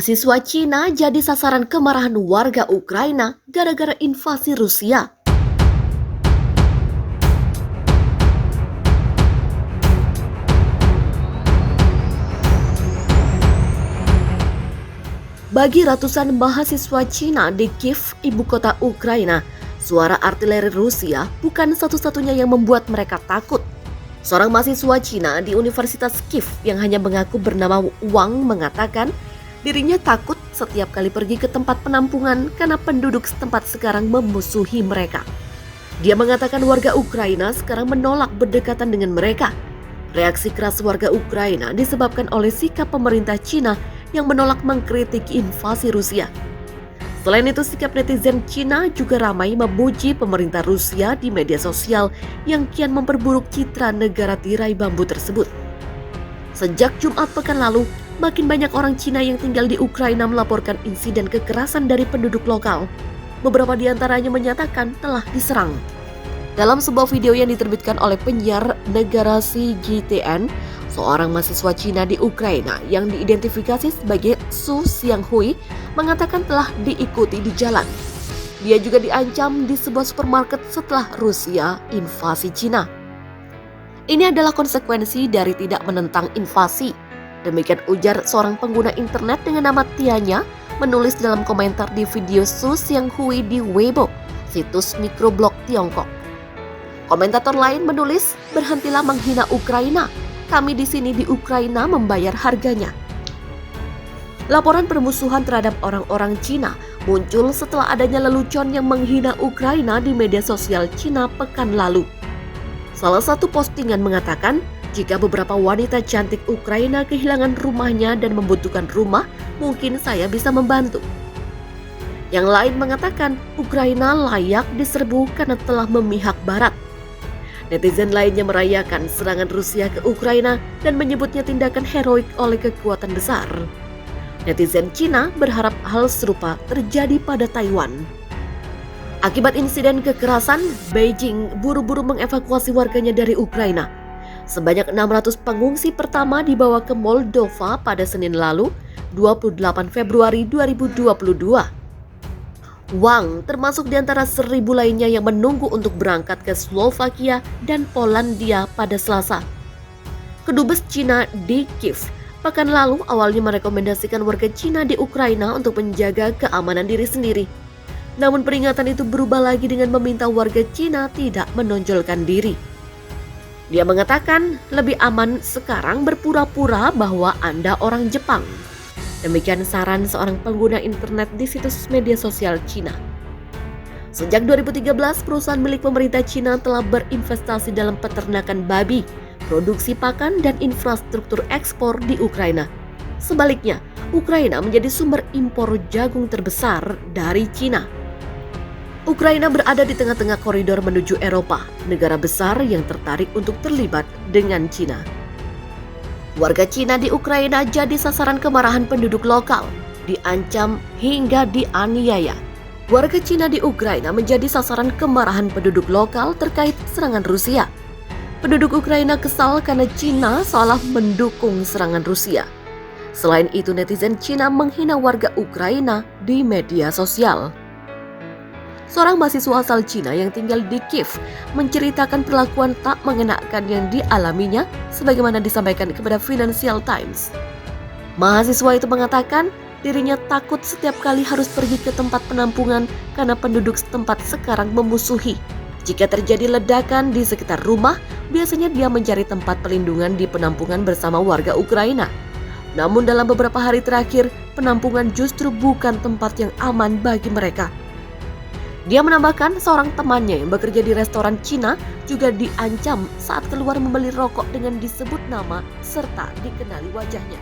Mahasiswa Cina jadi sasaran kemarahan warga Ukraina gara-gara invasi Rusia. Bagi ratusan mahasiswa Cina di Kiev, ibu kota Ukraina, suara artileri Rusia bukan satu-satunya yang membuat mereka takut. Seorang mahasiswa Cina di Universitas Kiev yang hanya mengaku bernama Wang mengatakan dirinya takut setiap kali pergi ke tempat penampungan karena penduduk setempat sekarang memusuhi mereka. Dia mengatakan warga Ukraina sekarang menolak berdekatan dengan mereka. Reaksi keras warga Ukraina disebabkan oleh sikap pemerintah Cina yang menolak mengkritik invasi Rusia. Selain itu, sikap netizen Cina juga ramai memuji pemerintah Rusia di media sosial yang kian memperburuk citra negara tirai bambu tersebut. Sejak Jumat pekan lalu, makin banyak orang Cina yang tinggal di Ukraina melaporkan insiden kekerasan dari penduduk lokal. Beberapa di antaranya menyatakan telah diserang. Dalam sebuah video yang diterbitkan oleh penyiar negara CGTN, seorang mahasiswa Cina di Ukraina yang diidentifikasi sebagai Su Xianghui mengatakan telah diikuti di jalan. Dia juga diancam di sebuah supermarket setelah Rusia invasi Cina. Ini adalah konsekuensi dari tidak menentang invasi. Demikian ujar seorang pengguna internet dengan nama Tianya menulis dalam komentar di video Su Xianghui di Weibo, situs mikroblog Tiongkok. Komentator lain menulis, "Berhentilah menghina Ukraina. Kami di sini di Ukraina membayar harganya." Laporan permusuhan terhadap orang-orang Cina muncul setelah adanya lelucon yang menghina Ukraina di media sosial Cina pekan lalu. Salah satu postingan mengatakan, jika beberapa wanita cantik Ukraina kehilangan rumahnya dan membutuhkan rumah, mungkin saya bisa membantu. Yang lain mengatakan, Ukraina layak diserbu karena telah memihak Barat. Netizen lainnya merayakan serangan Rusia ke Ukraina dan menyebutnya tindakan heroik oleh kekuatan besar. Netizen Cina berharap hal serupa terjadi pada Taiwan. Akibat insiden kekerasan, Beijing buru-buru mengevakuasi warganya dari Ukraina. Sebanyak 600 pengungsi pertama dibawa ke Moldova pada Senin lalu, 28 Februari 2022. Wang termasuk di antara 1.000 lainnya yang menunggu untuk berangkat ke Slovakia dan Polandia pada Selasa. Kedubes Cina di Kiev pekan lalu awalnya merekomendasikan warga Cina di Ukraina untuk menjaga keamanan diri sendiri. Namun peringatan itu berubah lagi dengan meminta warga Cina tidak menonjolkan diri. Dia mengatakan lebih aman sekarang berpura-pura bahwa Anda orang Jepang. Demikian saran seorang pengguna internet di situs media sosial Cina. Sejak 2013, perusahaan milik pemerintah Cina telah berinvestasi dalam peternakan babi, produksi pakan, dan infrastruktur ekspor di Ukraina. Sebaliknya, Ukraina menjadi sumber impor jagung terbesar dari Cina. Ukraina berada di tengah-tengah koridor menuju Eropa, negara besar yang tertarik untuk terlibat dengan Cina. Warga Cina di Ukraina jadi sasaran kemarahan penduduk lokal, diancam hingga dianiaya. Warga Cina di Ukraina menjadi sasaran kemarahan penduduk lokal terkait serangan Rusia. Penduduk Ukraina kesal karena Cina seolah mendukung serangan Rusia. Selain itu, netizen Cina menghina warga Ukraina di media sosial. Seorang mahasiswa asal Cina yang tinggal di Kiev menceritakan perlakuan tak mengenakan yang dialaminya sebagaimana disampaikan kepada Financial Times. Mahasiswa itu mengatakan dirinya takut setiap kali harus pergi ke tempat penampungan karena penduduk setempat sekarang memusuhi. Jika terjadi ledakan di sekitar rumah, biasanya dia mencari tempat perlindungan di penampungan bersama warga Ukraina. Namun dalam beberapa hari terakhir, penampungan justru bukan tempat yang aman bagi mereka. Dia menambahkan seorang temannya yang bekerja di restoran Cina juga diancam saat keluar membeli rokok dengan disebut nama serta dikenali wajahnya.